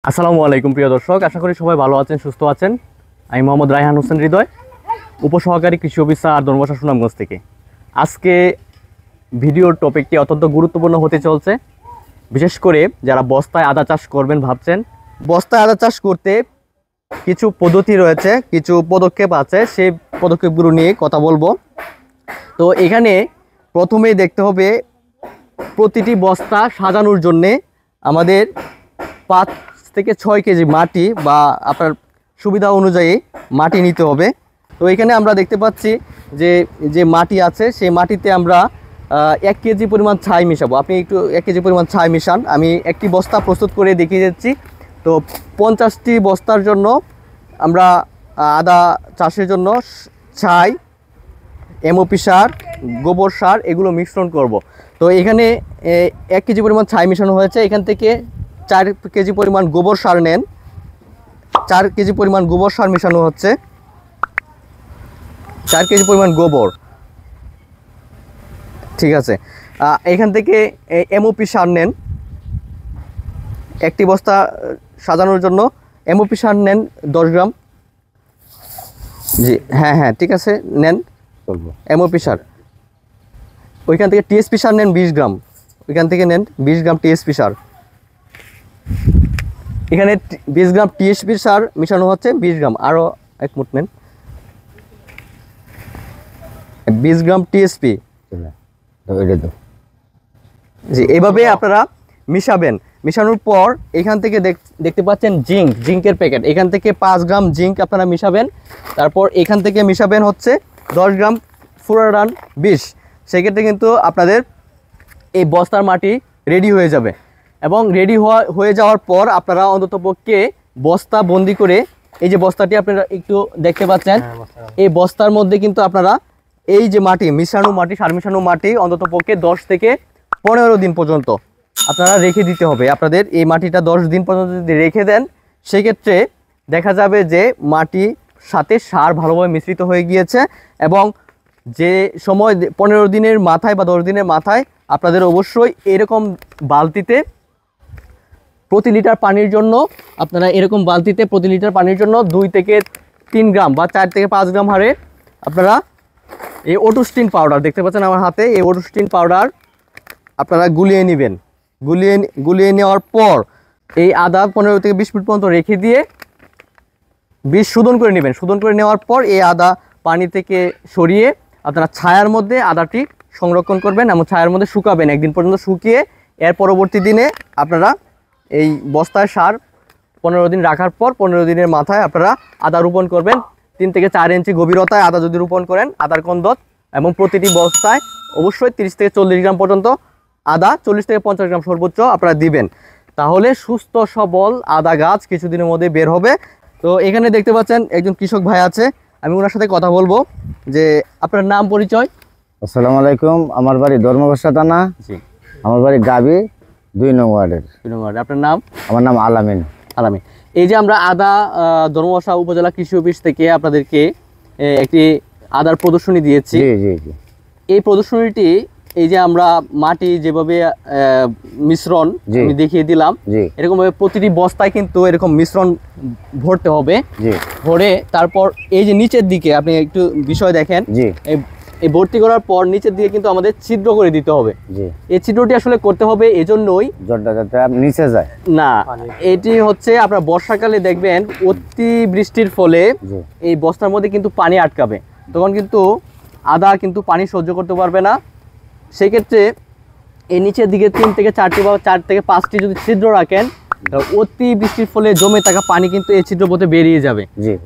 আসসালামু আলাইকুম প্রিয় দর্শক, আশা করি সবাই ভালো আছেন, সুস্থ আছেন। আমি মোহাম্মদ রায়হান হোসেন হৃদয়, উপসহকারী কৃষি অফিসার ধর্মশা সুনামগঞ্জ থেকে। আজকে ভিডিওর টপিকটি অত্যন্ত গুরুত্বপূর্ণ হতে চলছে। বিশেষ করে যারা বস্তায় আদা চাষ করবেন ভাবছেন, বস্তায় আদা চাষ করতে কিছু পদ্ধতি রয়েছে, কিছু পদক্ষেপ আছে, সেই পদক্ষেপগুলো নিয়ে কথা বলবো। তো এখানে প্রথমেই দেখতে হবে প্রতিটি বস্তা সাজানোর জন্যে আমাদের 5 থেকে 6 কেজি মাটি বা আপনার সুবিধা অনুযায়ী মাটি নিতে হবে। তো এখানে আমরা দেখতে পাচ্ছি যে মাটি আছে, সেই মাটিতে আমরা 1 কেজি পরিমাণ ছাই মিশাবো। আপনি একটু 1 কেজি পরিমাণ ছাই মিশান। আমি একটি বস্তা প্রস্তুত করে দেখিয়ে যাচ্ছি। তো 50টি বস্তার জন্য আমরা আদা চাষের জন্য ছাই, এমওপি সার, গোবর সার এগুলো মিশ্রণ করব। তো এখানে 1 কেজি পরিমাণ ছাই মিশানো হয়েছে। এখান থেকে 4 কেজি পরিমাণ গোবর সার নেন। 4 কেজি পরিমাণ গোবর সার মিশানো হচ্ছে। 4 কেজি পরিমাণ গোবর, ঠিক আছে। এখান থেকে এমওপি সার নেন। একটি বস্তা সাজানোর জন্য এমওপি সার নেন 10 গ্রাম। জি হ্যাঁ ঠিক আছে, নেন এমওপি সার। ওইখান থেকে টিএসপি সার নেন 20 গ্রাম। ওইখান থেকে নেন 20 গ্রাম টিএসপি সার। এখানে 20 গ্রাম টিএসপি সার মিশানো হচ্ছে, 20 গ্রাম। আরও এক মুঠ নেন, 20 গ্রাম টিএসপি। জি, এইভাবে আপনারা মিশাবেন। মিশানোর পর এখান থেকে দেখতে পাচ্ছেন জিঙ্কের প্যাকেট। এখান থেকে 5 গ্রাম জিঙ্ক আপনারা মিশাবেন। তারপর এখান থেকে মিশাবেন হচ্ছে 10 গ্রাম ফুরাডান 20। সেক্ষেত্রে কিন্তু আপনাদের এই বস্তার মাটি রেডি হয়ে যাবে। এবং রেডি হয়ে যাওয়ার পর আপনারা অন্ততপক্ষে বস্তা বন্দি করে, এই যে বস্তাটি আপনারা একটু দেখতে পাচ্ছেন, এই বস্তার মধ্যে কিন্তু আপনারা এই যে মাটি মিশানো মাটি, সার মিশানো মাটি অন্ততপক্ষে 10 থেকে 15 দিন পর্যন্ত আপনারা রেখে দিতে হবে। আপনাদের এই মাটিটা 10 দিন পর্যন্ত যদি রেখে দেন, সেক্ষেত্রে দেখা যাবে যে মাটির সাথে সার ভালোভাবে মিশ্রিত হয়ে গিয়েছে। এবং যে সময় 15 দিনের মাথায় বা 10 দিনের মাথায় আপনাদের অবশ্যই এরকম বালতিতে প্রতি লিটার পানির জন্য আপনারা এরকম বালতিতে প্রতি লিটার পানির জন্য 2 থেকে 3 গ্রাম বা 4 থেকে 5 গ্রাম হারে আপনারা এই ওটোস্টিন পাউডার দেখতে পাচ্ছেন আমার হাতে, এই ওটোস্টিন পাউডার আপনারা গুলিয়ে নেবেন। গুলিয়ে নেওয়ার পর এই আদা 15 থেকে 20 মিনিট পর্যন্ত রেখে দিয়ে বীজ শোধন করে নেবেন। শোধন করে নেওয়ার পর এই আদা পানি থেকে সরিয়ে আপনারা ছায়ার মধ্যে আদাটি সংরক্ষণ করবেন এবং ছায়ার মধ্যে শুকাবেন 1 দিন পর্যন্ত। শুকিয়ে এর পরবর্তী দিনে আপনারা এই বস্তায় সার 15 দিন রাখার পর 15 দিনের মাথায় আপনারা আদা রোপণ করবেন। 3 থেকে 4 ইঞ্চি গভীরতায় আদা যদি রোপণ করেন, আদার কন্দত, এবং প্রতিটি বস্তায় অবশ্যই 30 থেকে 40 গ্রাম পর্যন্ত আদা, 40 থেকে 50 গ্রাম সর্বোচ্চ আপনারা দিবেন। তাহলে সুস্থ সবল আদা গাছ কিছুদিনের মধ্যে বের হবে। তো এখানে দেখতে পাচ্ছেন একজন কৃষক ভাই আছে, আমি ওনার সাথে কথা বলবো। যে আপনার নাম, পরিচয়? আসসালামু আলাইকুম, আমার বাড়ি ধর্মঘোষা থানা। জি, আমার বাড়ি গাবি 2 নং ওয়ার্ডের। আপনার নাম? আমার নাম আলামিন। আলামিন। এই যে আমরা আদা ধর্মশা উপজেলা কৃষি অফিস থেকে আপনাদেরকে একটি আদার প্রদর্শনী দিয়েছি। জি জি জি। এই প্রদর্শনীটি এই যে আমরা মাটি যেভাবে মিশ্রণ আমি দেখিয়ে দিলাম, এরকম ভাবে প্রতিটি বস্তায় কিন্তু এরকম মিশ্রণ ভরতে হবে। ভরে তারপর এই যে নিচের দিকে আপনি একটু বিষয় দেখেন, এই ভর্তি করার পর নিচের দিকে কিন্তু আমাদের ছিদ্র করে দিতে হবে। এই ছিদ্রটি আসলে করতে হবে এজন্যই যাতে নিচে যায় না। এটি হচ্ছে আপনার বর্ষাকালে দেখবেন অতি বৃষ্টির ফলে এই বস্তার মধ্যে কিন্তু পানি আটকাবে, তখন কিন্তু আদা কিন্তু পানি সহ্য করতে পারবে না। সেই ক্ষেত্রে এই নিচের দিকে 3 থেকে 4টি বা 4 থেকে 5টি যদি ছিদ্র রাখেন, অতি বৃষ্টির ফলে জমে থাকা পানি কিন্তু এই ছিদ্র পথে বেরিয়ে যাবে।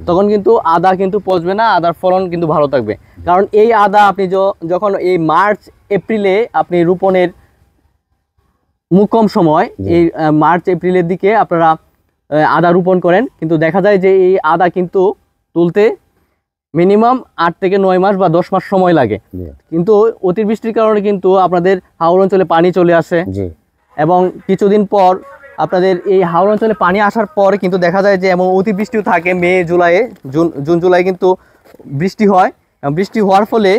তখন কিন্তু আদা কিন্তু পচবে না, আদার ফলন কিন্তু ভালো থাকবে। কারণ এই আদা আপনি যখন এই মার্চ এপ্রিলে আপনি রোপণের মুকম সময়, এই মার্চ এপ্রিলের দিকে আপনারা আদা রোপণ করেন, কিন্তু দেখা যায় যে এই আদা কিন্তু তুলতে মিনিমাম 8 থেকে 9 মাস বা 10 মাস সময় লাগে। কিন্তু অতিবৃষ্টির কারণে কিন্তু আপনাদের হাওড় অঞ্চলে পানি চলে আসে, এবং কিছুদিন পর আপনাদের এই হাওড় অঞ্চলে পানি আসার পর কিন্তু দেখা যায় যে এমন অতিবৃষ্টিও থাকে। মে জুলাইয়ে, জুন জুলাই কিন্তু বৃষ্টি হয়। বৃষ্টি হওয়ার ফলে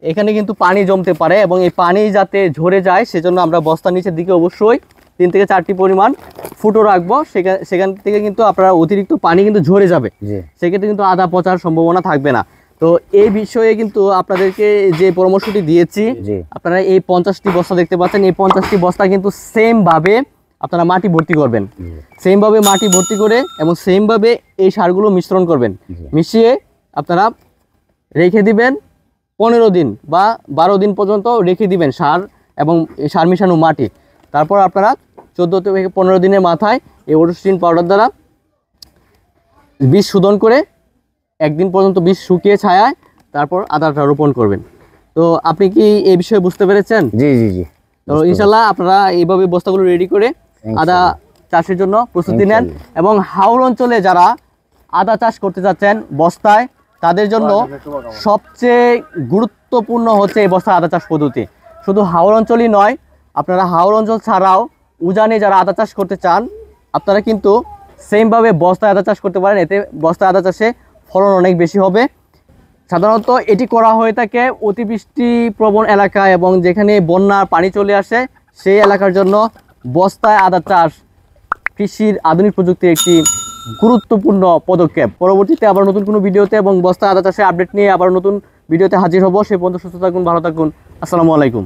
এখানে কিন্তু পানি জমতে পারে, এবং এই পানি যাতে ঝরে যায় সেজন্য আমরা বস্তার নিচের দিকে অবশ্যই 3 থেকে 4টি পরিমাণ ফুটো রাখবো, সেখান থেকে কিন্তু আপনারা অতিরিক্ত পানি কিন্তু ঝরে যাবে, জি সেক্ষেত্রে কিন্তু আদা পচার সম্ভাবনা থাকবে না। তো এই বিষয়ে কিন্তু আপনাদেরকে যে পরামর্শটি দিয়েছি, জি আপনারা এই 50টি বস্তা দেখতে পাচ্ছেন, এই 50টি বস্তা কিন্তু সেম ভাবে আপনারা মাটি ভর্তি করবেন, সেম ভাবে মাটি ভর্তি করে এবং সেম ভাবে এই সারগুলো মিশ্রণ করবেন, জি। মিশিয়ে আপনারা রেখে দিবেন 15 দিন বা 12 দিন পর্যন্ত রেখে দিবেন সার এবং এই সার মিশানো মাটি। তারপর আপনারা 14 থেকে 15 দিনের মাথায় এই ওডোসিন পাউডার দ্বারা বীজ শোধন করে একদিন পর্যন্ত বীজ শুকিয়ে ছায়ায় তারপর আদাটা রোপণ করবেন। তো আপনি কি এই বিষয়ে বুঝতে পেরেছেন? জি জি জি তো ইনশাল্লাহ আপনারা এইভাবে বস্তাগুলো রেডি করে আদা চাষের জন্য প্রস্তুতি নেন। এবং হাওর অঞ্চলে যারা আদা চাষ করতে যাচ্ছেন বস্তায়, তাদের জন্য সবচেয়ে গুরুত্বপূর্ণ হচ্ছে এই বস্তা আদা চাষ পদ্ধতি। শুধু হাওর অঞ্চলই নয়, আপনারা হাওর অঞ্চল ছাড়াও উজানে যারা আদা চাষ করতে চান, আপনারা কিন্তু সেমভাবে বস্তায় আদা চাষ করতে পারেন। এতে বস্তায় আদা চাষে ফলন অনেক বেশি হবে। সাধারণত এটি করা হয়ে থাকে অতিবৃষ্টি প্রবণ এলাকা এবং যেখানে বন্যার পানি চলে আসে সেই এলাকার জন্য বস্তায় আদা চাষ কৃষির আধুনিক প্রযুক্তির একটি গুরুত্বপূর্ণ পদক্ষেপ। পরবর্তীতে আবার নতুন কোনো ভিডিওতে এবং বস্তায় আদা চাষের আপডেট নিয়ে আবার নতুন ভিডিওতে হাজির হব। সেই পর্যন্ত সুস্থ থাকুন, ভালো থাকুন। আসসালামু আলাইকুম।